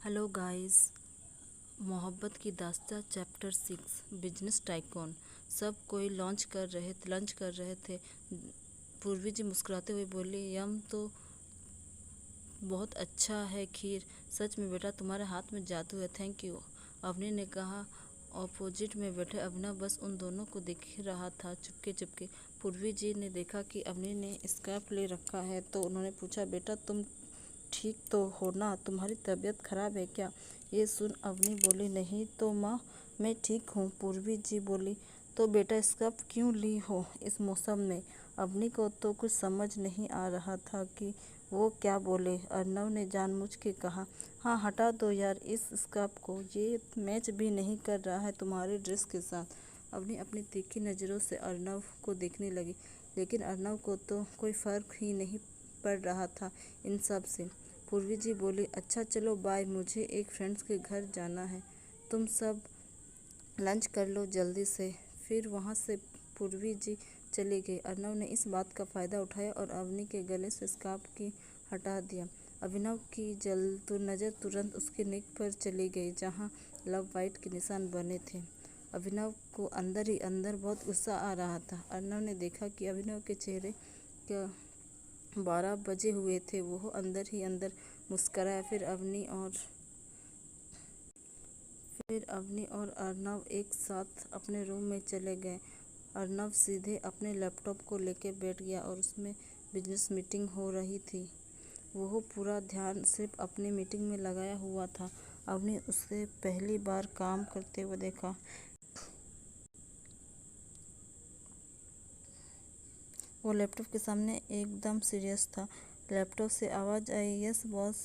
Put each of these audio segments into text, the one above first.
Hello guys. मोहब्बत की दास्तां chapter 6 business tycoon. सब कोई लंच कर रहे थे। पूर्वी जी मुस्कुराते हुए बोली, यम तो बहुत अच्छा है खीर। सच में बेटा, तुम्हारे हाथ में जादू है। थैंक यू, अवनी ने कहा। ऑपोजिट में बैठे अभिनव बस उन दोनों को देख रहा था चुपके चुपके। पूर्वी जी ने देखा कि अवनी ने स्कार्फ ले रखा है तो उन्होंने पूछा, बेटा तुम ठीक तो हो ना? तुम्हारी तबीयत खराब है क्या? ये सुन अवनी बोली, नहीं तो माँ, मैं ठीक हूँ। पूर्वी जी बोली, तो बेटा स्कार्फ क्यों ली हो इस मौसम में? अवनी को तो कुछ समझ नहीं आ रहा था कि वो क्या बोले। अर्नव ने जानबूझ के कहा, हाँ हटा दो यार इस स्कार्फ को, ये मैच भी नहीं कर रहा है तुम्हारी ड्रेस के साथ। अवनी अपनी तीखी नज़रों से अर्नव को देखने लगी, लेकिन अर्नव को तो कोई फर्क ही नहीं पड़ रहा था इन सब से। पूर्वी जी बोली, अच्छा चलो बाय, मुझे एक फ्रेंड्स के घर जाना है। तुम सब लंच कर लो जल्दी से। फिर वहाँ से पूर्वी जी चली गई। अर्नव ने इस बात का फ़ायदा उठाया और अवनी के गले से स्कार्फ की हटा दिया। अभिनव की तो नज़र तुरंत उसके नेक पर चली गई जहाँ लव वाइट के निशान बने थे। अभिनव को अंदर ही अंदर बहुत गुस्सा आ रहा था। अर्नव ने देखा कि अभिनव के चेहरे का 12 बजे हुए थे। वो अंदर ही अंदर मुस्कराया। फिर अवनी और अर्नव एक साथ अपने रूम में चले गए। अर्नव सीधे अपने लैपटॉप को लेकर बैठ गया और उसमें बिजनेस मीटिंग हो रही थी। वो पूरा ध्यान सिर्फ अपनी मीटिंग में लगाया हुआ था। अवनी उसे पहली बार काम करते हुए देखा। वो लैपटॉप के सामने एकदम सीरियस था। लैपटॉप से आवाज़ आई, यस बॉस,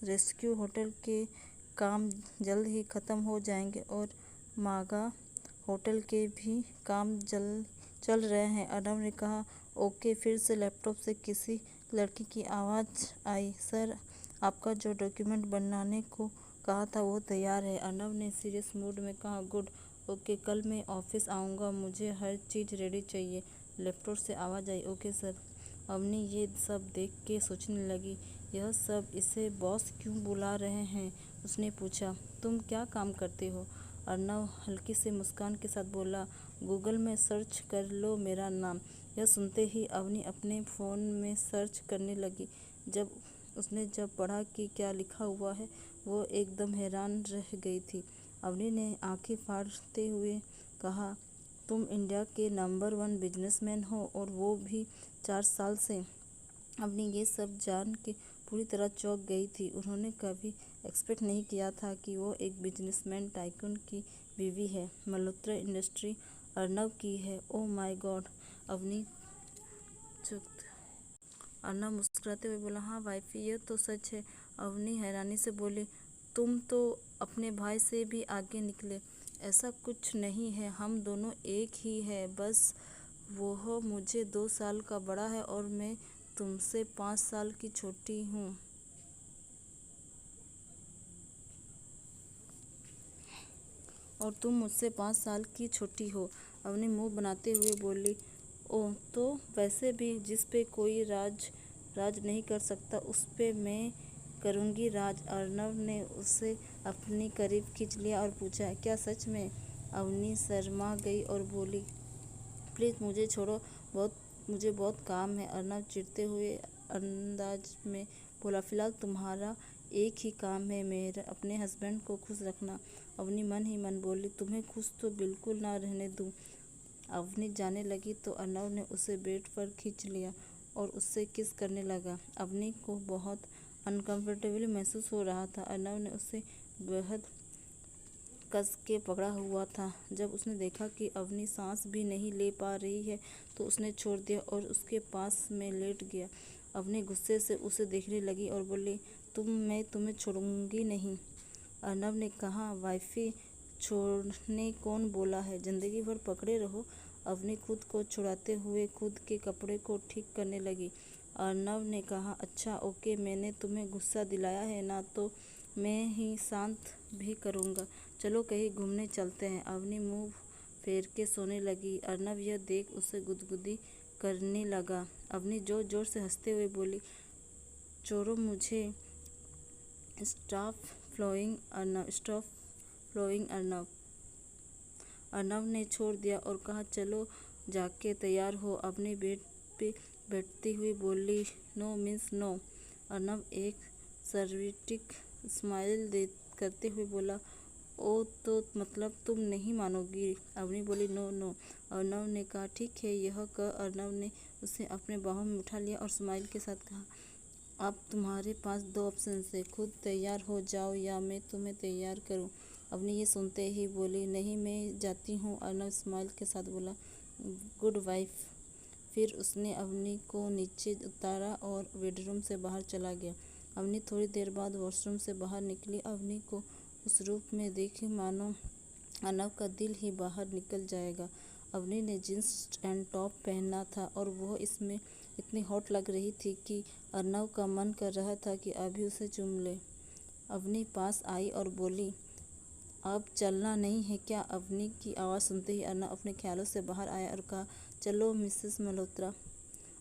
रेस्क्यू होटल के काम जल्द ही ख़त्म हो जाएंगे और मागा होटल के भी काम चल रहे हैं। अर्नव ने कहा, ओके। फिर से लैपटॉप से किसी लड़की की आवाज़ आई, सर आपका जो डॉक्यूमेंट बनाने को कहा था वो तैयार है। अर्नव ने सीरियस मूड में कहा, गुड, ओके, कल मैं ऑफिस आऊँगा, मुझे हर चीज़ रेडी चाहिए। लैपटॉप से आवाज़ आई, ओके सर। अवनी ये सब देख के सोचने लगी, यह सब इसे बॉस क्यों बुला रहे हैं? उसने पूछा, तुम क्या काम करते हो? अर्नव हल्की सी मुस्कान के साथ बोला, गूगल में सर्च कर लो मेरा नाम। यह सुनते ही अवनी अपने फ़ोन में सर्च करने लगी। जब पढ़ा कि क्या लिखा हुआ है, वो एकदम हैरान रह गई थी। अवनी ने आंखें फाड़ते हुए कहा, तुम इंडिया के नंबर 1 बिजनेसमैन हो और वो भी 4 साल से। अवनी ये सब जान के पूरी तरह चौंक गई थी। उन्होंने कभी एक्सपेक्ट नहीं किया था कि वो एक बिजनेसमैन टाइकून की बीवी है। मल्होत्रा इंडस्ट्री अर्नव की है। Oh my God. अवनी चुप। अर्नव मुस्कुराते हुए बोला, हाँ वाइफी, यह तो सच है। अवनी हैरानी से बोली, तुम तो अपने भाई से भी आगे निकले। ऐसा कुछ नहीं है, हम दोनों एक ही है, बस वो मुझे 2 साल का बड़ा है और मैं तुमसे 5 साल की छोटी हूँ। और तुम मुझसे 5 साल की छोटी हो। अवनी मुंह बनाते हुए बोली, ओह, तो वैसे भी जिस पे कोई राज नहीं कर सकता उस पे मैं करूँगी राज। अर्नव ने उसे अपनी करीब खींच लिया और पूछा, क्या सच में? अवनी शर्मा गई और बोली, प्लीज़ मुझे छोड़ो, मुझे बहुत काम है। अर्नव चिढ़ते हुए अंदाज में बोला, फिलहाल तुम्हारा एक ही काम है, मेरा अपने हस्बैंड को खुश रखना। अवनी मन ही मन बोली, तुम्हें खुश तो बिल्कुल ना रहने दूँ। अवनी जाने लगी तो अर्नव ने उसे बेड पर खींच लिया और उससे किस करने लगा। अवनी को बहुत अनकंफर्टेबल महसूस हो रहा था। अर्नव ने उसे बेहद कस के पकड़ा हुआ था। जब उसने देखा कि अवनी सांस भी नहीं ले पा रही है तो उसने छोड़ दिया और उसके पास में लेट गया। अवनी गुस्से से उसे देखने लगी और बोली, मैं तुम्हें छोड़ूंगी नहीं। अर्नव ने कहा, वाइफी, छोड़ने कौन बोला है, जिंदगी भर पकड़े रहो। अवनी खुद को छुड़ाते हुए खुद के कपड़े को ठीक करने लगी। अर्नव ने कहा, अच्छा ओके, मैंने तुम्हें गुस्सा दिलाया है ना, तो मैं ही शांत भी करूँगा। चलो कहीं घूमने चलते हैं। अवनी मुंह फेर के सोने लगी। अर्नव यह देख उसे गुदगुदी करने लगा। अवनी जोर जोर से हंसते हुए बोली, छोड़ो मुझे, stop flowing Arnab, stop flowing Arnab. Arnab ने छोड़ दिया और कहा, चलो जाके तैयार हो। अपनी बेड पे बैठती हुई बोली, नो मीन्स नो। अर्नब एक सर्विटिक स्माइल करते हुए बोला, ओ तो मतलब तुम नहीं मानोगी। अवनी बोली, नो नो। अर्नब ने कहा, ठीक है। यह कह अर्नब ने उसे अपने बाहों में उठा लिया और स्माइल के साथ कहा, अब तुम्हारे पास 2 ऑप्शन है, खुद तैयार हो जाओ या मैं तुम्हें तैयार करूं। अवनी ये सुनते ही बोली, नहीं मैं जाती हूँ। अर्नब स्माइल के साथ बोला, गुड वाइफ। फिर उसने अवनी को नीचे उतारा और बेडरूम से बाहर चला गया। अवनी थोड़ी देर बाद वॉशरूम से बाहर निकली। अवनी को उस रूप में देखे मानो अर्नब का दिल ही बाहर निकल जाएगा। अवनी ने जींस एंड टॉप पहना था और वह इसमें इतनी हॉट लग रही थी कि अर्नब का मन कर रहा था कि अभी उसे चूम ले। अवनी पास आई और बोली, अब चलना नहीं है क्या? अवनी की आवाज़ सुनते ही अर्नब अपने ख्यालों से बाहर आया और कहा, चलो मिसेस मल्होत्रा।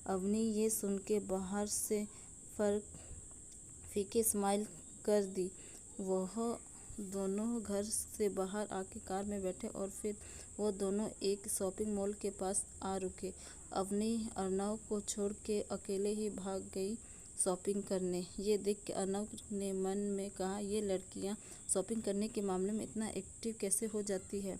अवनी ये सुन के बाहर से फीके स्माइल कर दी। वह दोनों घर से बाहर आके कार में बैठे और फिर वो दोनों एक शॉपिंग मॉल के पास आ रुके। अवनी अर्नब को छोड़ के अकेले ही भाग गई शॉपिंग करने। ये देख के अर्नब ने मन में कहा, ये लड़कियां शॉपिंग करने के मामले में इतना एक्टिव कैसे हो जाती है।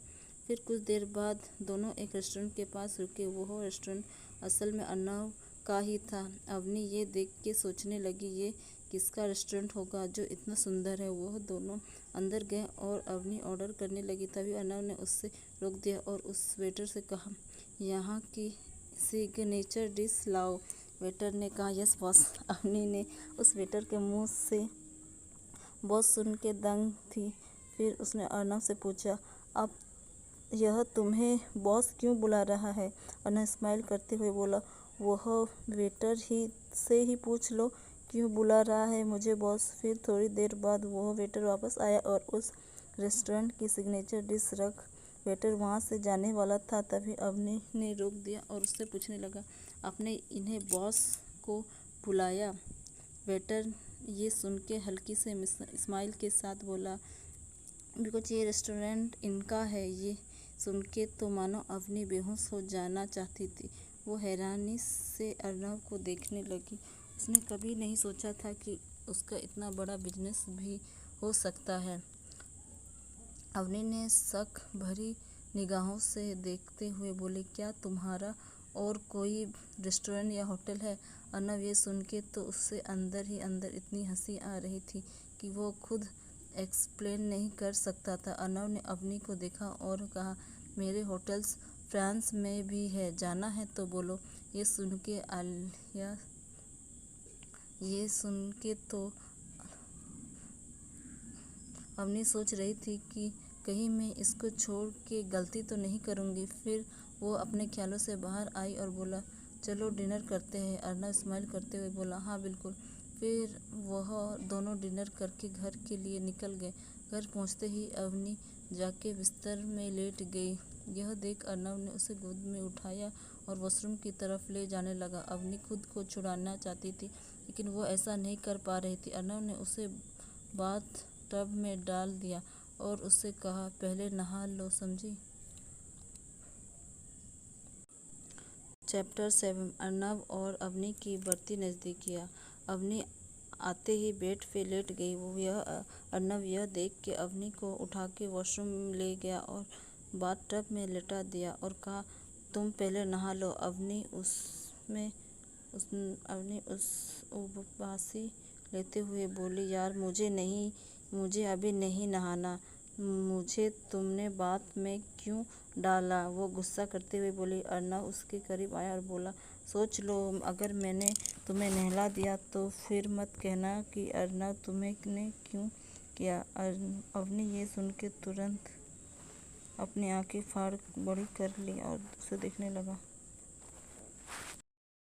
फिर कुछ देर बाद दोनों एक रेस्टोरेंट के पास रुके। वह रेस्टोरेंट असल में अर्नब का ही था। अवनी ये देख के सोचने लगी, ये किसका रेस्टोरेंट होगा जो इतना सुंदर है। वह दोनों अंदर गए और अवनी ऑर्डर करने लगी। तभी अर्नब ने उससे रोक दिया और उस वेटर से कहा, यहाँ की सिग्नेचर डिश लाओ। वेटर ने कहा, यस बॉस। अवनी ने उस वेटर के मुंह से बॉस सुन के दंग थी। फिर उसने अर्नब से पूछा, अब यह तुम्हें बॉस क्यों बुला रहा है? अर्नब स्माइल करते हुए बोला, वह वेटर से ही पूछ लो क्यों बुला रहा है मुझे बॉस। फिर थोड़ी देर बाद वह वेटर वापस आया और उस रेस्टोरेंट की सिग्नेचर डिश रख वेटर वहाँ से जाने वाला था। तभी अवनी ने रोक दिया और उससे पूछने लगा, आपने इन्हें बॉस को बुलाया? वेटर ये सुन के हल्की से स्माइल के साथ बोला, बिकॉज ये रेस्टोरेंट इनका है। ये सुन के तो मानो अवनी बेहोश हो जाना चाहती थी। वो हैरानी से अर्नब को देखने लगी। उसने कभी नहीं सोचा था कि उसका इतना बड़ा बिजनेस भी हो सकता है। अवनी ने शक भरी निगाहों से देखते हुए बोली, क्या तुम्हारा और कोई रेस्टोरेंट या होटल है? अर्नब ये सुन के तो उससे अंदर ही अंदर इतनी हंसी आ रही थी कि वो खुद एक्सप्लेन नहीं कर सकता था। अर्नब ने अवनी को देखा और कहा, मेरे होटल्स फ्रांस में भी है, जाना है तो बोलो। ये सुन के तो अवनी सोच रही थी कि कहीं मैं इसको छोड़ के गलती तो नहीं करूँगी। फिर वो अपने ख्यालों से बाहर आई और बोला, चलो डिनर करते हैं। अर्नब स्माइल करते हुए बोला, हाँ बिल्कुल। फिर वह दोनों डिनर करके घर के लिए निकल गए। घर पहुंचते ही अवनी जाके बिस्तर में लेट गई। यह देख अर्नब ने उसे गोद में उठाया और वॉशरूम की तरफ ले जाने लगा। अवनी खुद को छुड़ाना चाहती थी लेकिन वो ऐसा नहीं कर पा रही थी। अर्नब ने उसे बाथ टब में डाल दिया और उससे कहा, पहले नहा लो, समझी। चैप्टर 7 अर्नब और अवनी की बढ़ती नज़दीकियाँ। अवनी आते ही बेड पे लेट गई। अर्नब यह देख के अवनी को उठा के वॉशरूम ले गया और बाथ टब में लेटा दिया और कहा, तुम पहले नहा लो। अवनी उबासी लेते हुए बोली, यार मुझे अभी नहीं नहाना। मुझे तुमने बाथ में क्यों डाला? वो गुस्सा करते हुए बोली। अर्नब उसके करीब आया और बोला, सोच लो, अगर मैंने तुम्हें नहला दिया तो फिर मत कहना कि अर्नब तुमने क्यों किया। अवनी ये सुन के तुरंत अपनी आंखें फाड़ बड़ी कर ली और उसे देखने लगा।